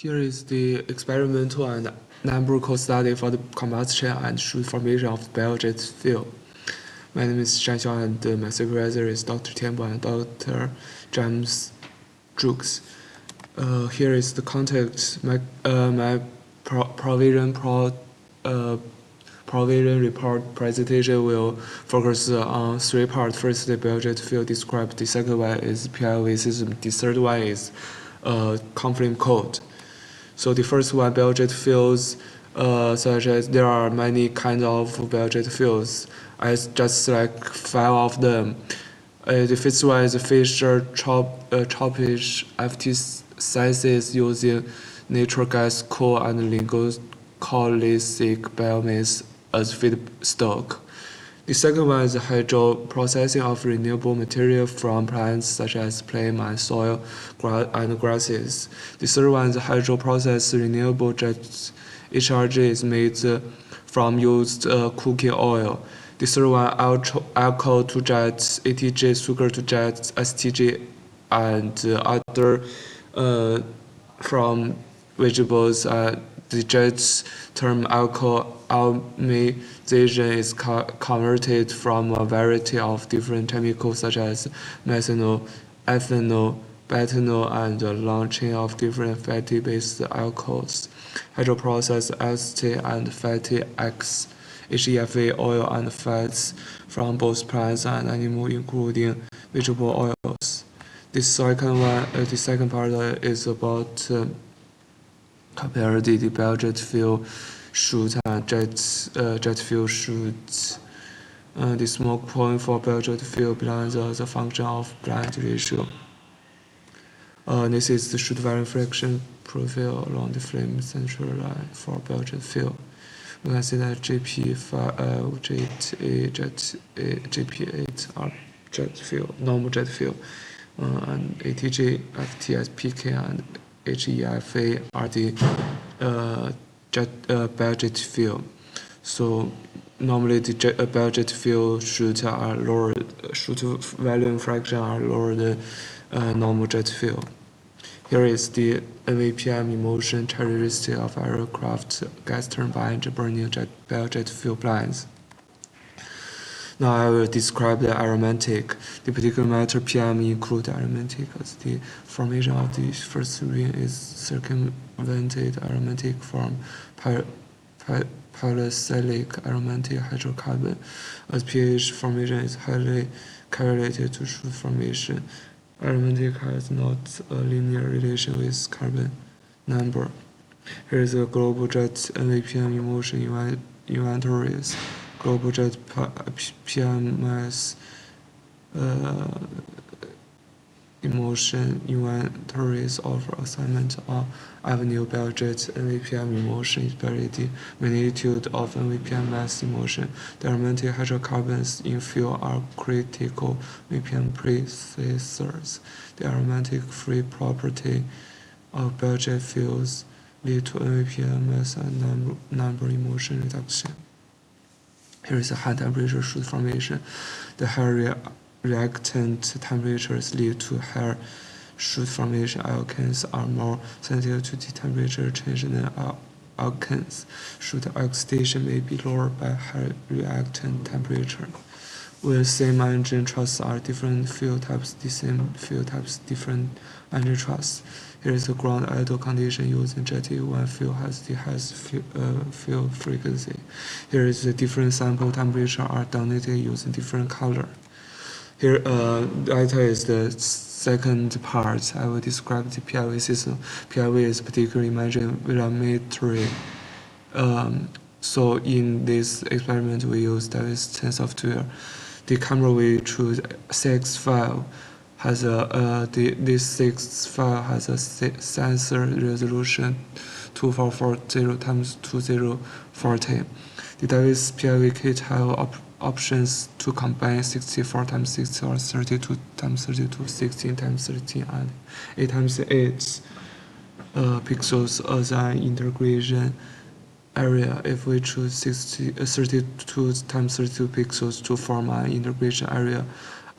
Here is the experimental and numerical study for the combustion and shoot formation of the biojet fuel. My name is Shan Xiao and my supervisor is Dr. Tianbo and Dr. James Jukes. Here is the context. My provision report presentation will focus on three parts. First, the biojet fuel described. The second one is PIV system. The third one is CoFlame code. So the first one, biojet fuels, such as there are many kinds of biojet fuels. I just select 5 of them. The first one is Fischer Tropsch FT synthesis using natural gas, coal, and glycolytic biomass as feedstock. The second one is hydro processing of renewable material from plants such as plant and soil and grasses. The third one is hydro process renewable jet. HRG is made from used cooking oil. The third one, alcohol to jet, ATG, sugar to jet, STG, and other from vegetables. The jet term alcohol aromatization is converted from a variety of different chemicals such as methanol, ethanol, butanol, and a long chain of different fatty-based alcohols. Hydroprocessed acetate and fatty X, HEFA oil and fats from both plants and animals, including vegetable oils. The second part is about compare the biojet fuel shoot and jet fuel shoot. The smoke point for biojet fuel belongs as a function of blend ratio. This is the shoot volume fraction profile along the flame central line for biojet fuel. We can see that JP5, JP8 are jet fuel, normal jet fuel, and ATG, FTS, PK, and HEFA are the biojet fuel. So normally the biojet fuel shoot are lower, shoot volume fraction are lower than normal jet fuel. Here is the NVPM emotion characteristic of aircraft gas turbine burning biojet fuel plants. Now I will describe the aromatic. The particular matter PM include aromatic as the formation of the first ring is circumvented aromatic from polycyclic aromatic hydrocarbon, as pH formation is highly correlated to shoot formation. Aromatic has not a linear relation with carbon number. Here is a global jet NVPM emotion inventories. Global jet PMS emotion inventories offer assignment of avenue biojet NVPM emotion is very the magnitude of NVPM mass emotion. The aromatic hydrocarbons in fuel are critical NVPM precursors. The aromatic free property of biojet fuels lead to NVPM mass and number emotion reduction. Here is a high temperature shoot formation. The higher reactant temperatures lead to higher shoot formation. Alkanes are more sensitive to the temperature change than alkanes. Shoot oxidation may be lowered by higher reactant temperature. When same engine truss are different fuel types, the same fuel types different engine truss. Here is the ground idle condition using jetty when fuel has the highest fuel frequency. Here is the different sample temperature are denoted using different color. Here, data is the second part. I will describe the PIV system. PIV is particularly measured volumetry. So in this experiment, we use Davis 10 software. The camera we choose 6 file has this 6 file has a sensor resolution 2440 times 2040. The Davis PIV kit have options to combine 64 times 60 or 32 times 32, 16 times 13, and 8 times 8 pixels as an integration area. If we choose 32 times 32 pixels to form an integration area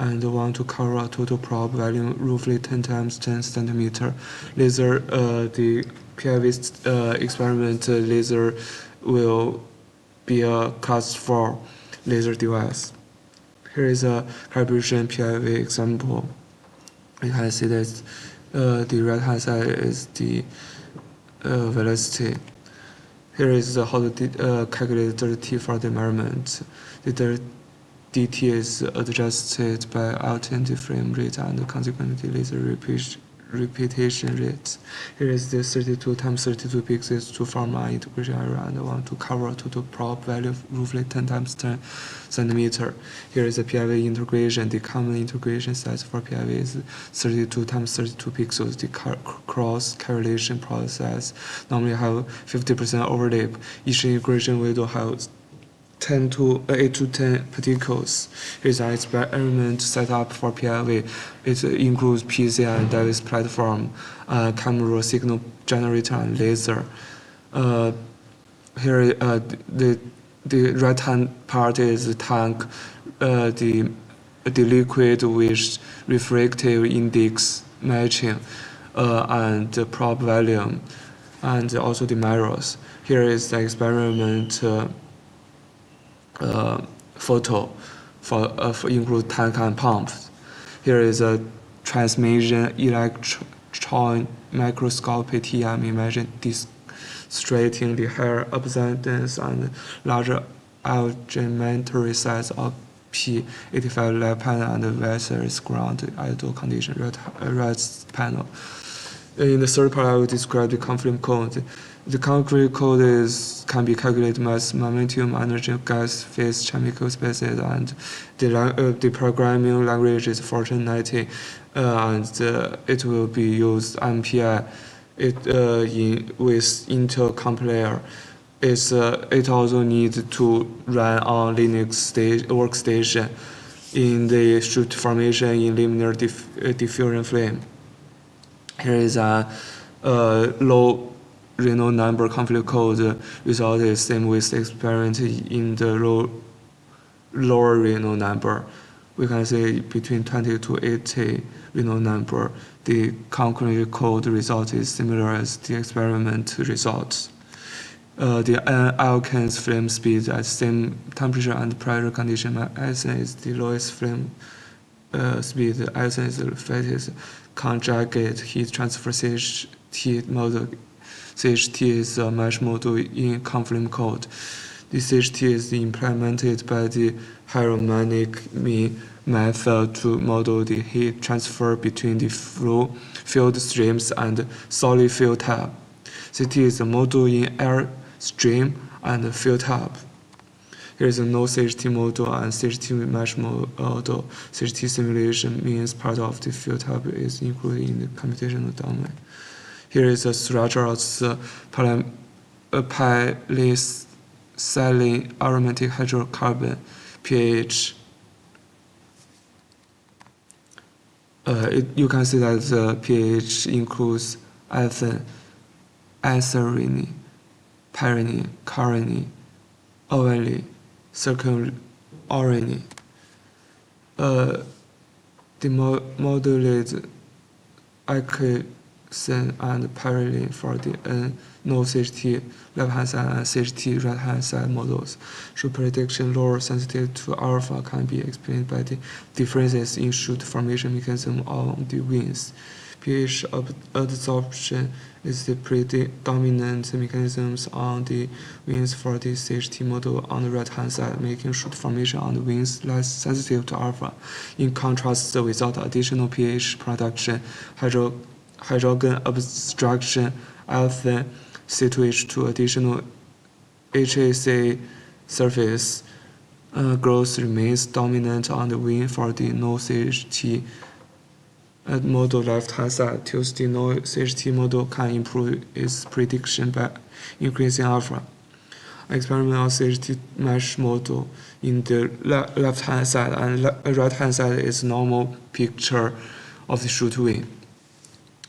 and want to cover a total probe volume roughly 10 times 10 centimeter, laser the PIV experiment laser will be a class 4 laser device. Here is a calibration PIV example. You can see that the right hand side is the velocity. Here is how to calculate the T for the measurement. The dt is adjusted by alternating frame rate and consequently laser repetition rate. Here is the 32 times 32 pixels to form an integration area, and I want to cover a total prop value of roughly 10 times 10 centimeter. Here is the PIV integration. The common integration size for PIV is 32 times 32 pixels. The cross correlation process normally have 50% overlap. Each integration window has 8 to 10 particles. Here's an experiment setup for PIV. It includes PC and device platform, camera, signal generator, and laser. Here, the right-hand part is the tank, the liquid with refractive index matching, and the prop volume, and also the mirrors. Here is the experiment photo for include tank and pumps. Here is a transmission electron microscopy TM image demonstrating the higher abundance and larger elementary size of P85 left panel and versus ground idle condition right panel. In the third part, I will describe the CoFlame code. The CoFlame code can be calculated mass, momentum, energy, gas, phase, chemical species, and the programming language is Fortran 90, and it will be used MPI with Intel compiler. It also needs to run on Linux workstation in the shoot formation in linear diffusion flame. Here is a low Renault number conflict code. Result is same with experiment in the lower Renault number. We can say between 20 to 80 Renault number. The concrete code result is similar as the experiment results. The alkane's flame speed at same temperature and pressure condition. Icing is the lowest flame speed. Icing is the fastest conjugate heat transfer CHT model. CHT is a mesh model in CoFlame code. The CHT is implemented by the harmonic mean method to model the heat transfer between the field streams and solid field tap. CT is a model in air stream and field tap. Here is a no CHT model and CHT mesh model. CHT simulation means part of the field tap is included in the computational domain. Here is a structure of polyethylene aromatic hydrocarbon pH. You can see that the pH includes ethane, acetylene, pyrene, carene, ovale, circumorene. The modulated and pyrene for the no CHT left-hand side and CHT right-hand side models. Shoot prediction lower sensitivity to alpha can be explained by the differences in shoot formation mechanism on the wings. pH absorption is the predominant mechanisms on the wings for the CHT model on the right-hand side, making shoot formation on the wings less sensitive to alpha. In contrast, without additional pH production, hydrogen abstraction, ethane, C2H2 additional HAC surface growth remains dominant on the wing for the no CHT model left-hand side. Thus, the no CHT model can improve its prediction by increasing alpha. Experiment on CHT mesh model in the left-hand side and right-hand side is normal picture of the shoot wing.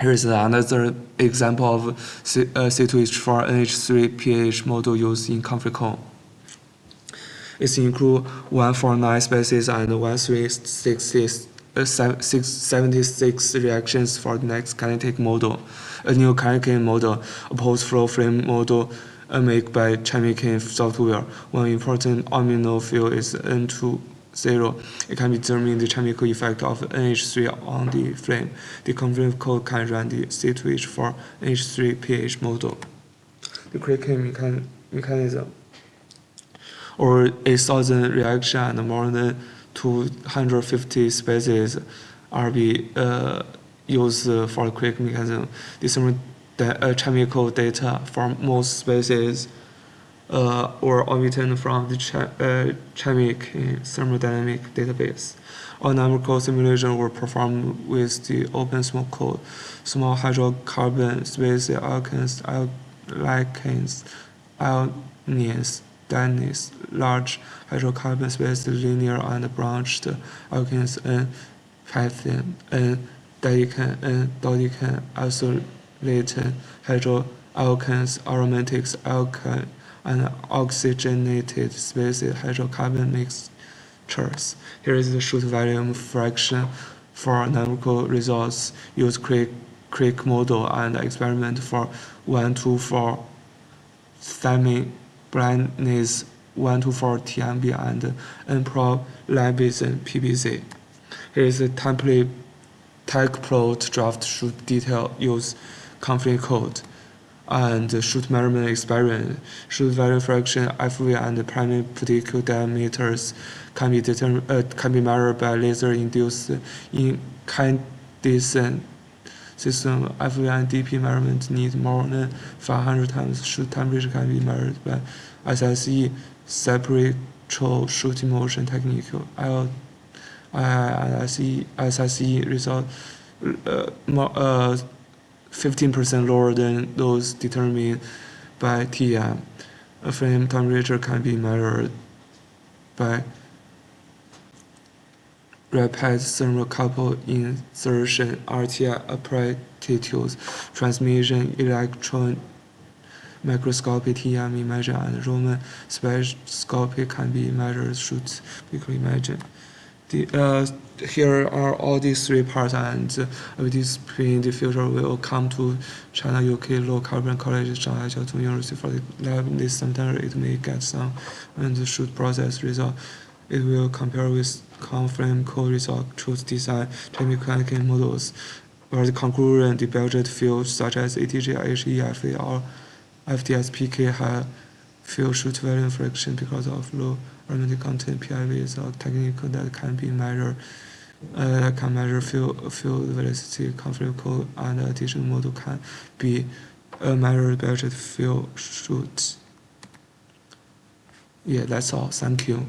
Here is another example of C2H4 NH3 pH model used in CoFlame. It includes 149 species and 1366 76 reactions for the next kinetic model. A new kinetic model, a post-flow flame model made by Chemical software. One important amino field is N20. It can be determined the chemical effect of NH3 on the flame. The CoFlame code can run the C2H for NH3 pH model. The cracking mechanism, or 8,000 reactions and more than 250 species are used for quick mechanism. The chemical data from most species were obtained from the chemical thermodynamic database. All numerical simulations were performed with the open source code. Small hydrocarbon species, alkanes, alkynes, anions, dienes, large hydrocarbon species, linear and branched alkanes, and python, and dedecan, and dodecan, isolated hydroalkanes, aromatics, alkyne, and oxygenated species hydrocarbon mixtures. Here is the soot volume fraction for numerical results. Use Crick model and experiment for 124 thiamine blindness, 124 TMB, and N-prolabenzene PBZ. Here is the template plot draft soot detail. Use CoFlame code and soot measurement experiment. Soot value fraction, FV, and primary particle diameters can be measured by laser-induced incandescent system. FV and DP measurement need more than 500 times. Soot temperature can be measured by SSE, separator soot emulsion technique. SSE result 15% lower than those determined by TM. A flame temperature can be measured by rapid thermocouple insertion, RTI apparatus, transmission, electron microscopy, TM imaging, and Raman spectroscopy can be measured. Should quickly imagine. Here are all these three parts, and with this in the future will come to China UK Low Carbon College Shanghai Jiaotong University for the lab this September. It may get some and the shoot process result. It will compare with CoFlame code result, choose design chemical models, where the concurrent the biojet fields such as ATJ, HEFA, or FDSPK have field shoot volume fraction because of low aromatic content. PIV is a technique that can be measured. Can measure field velocity. CoFlame code and additional model can be measured biojet field shoot. Yeah, that's all. Thank you.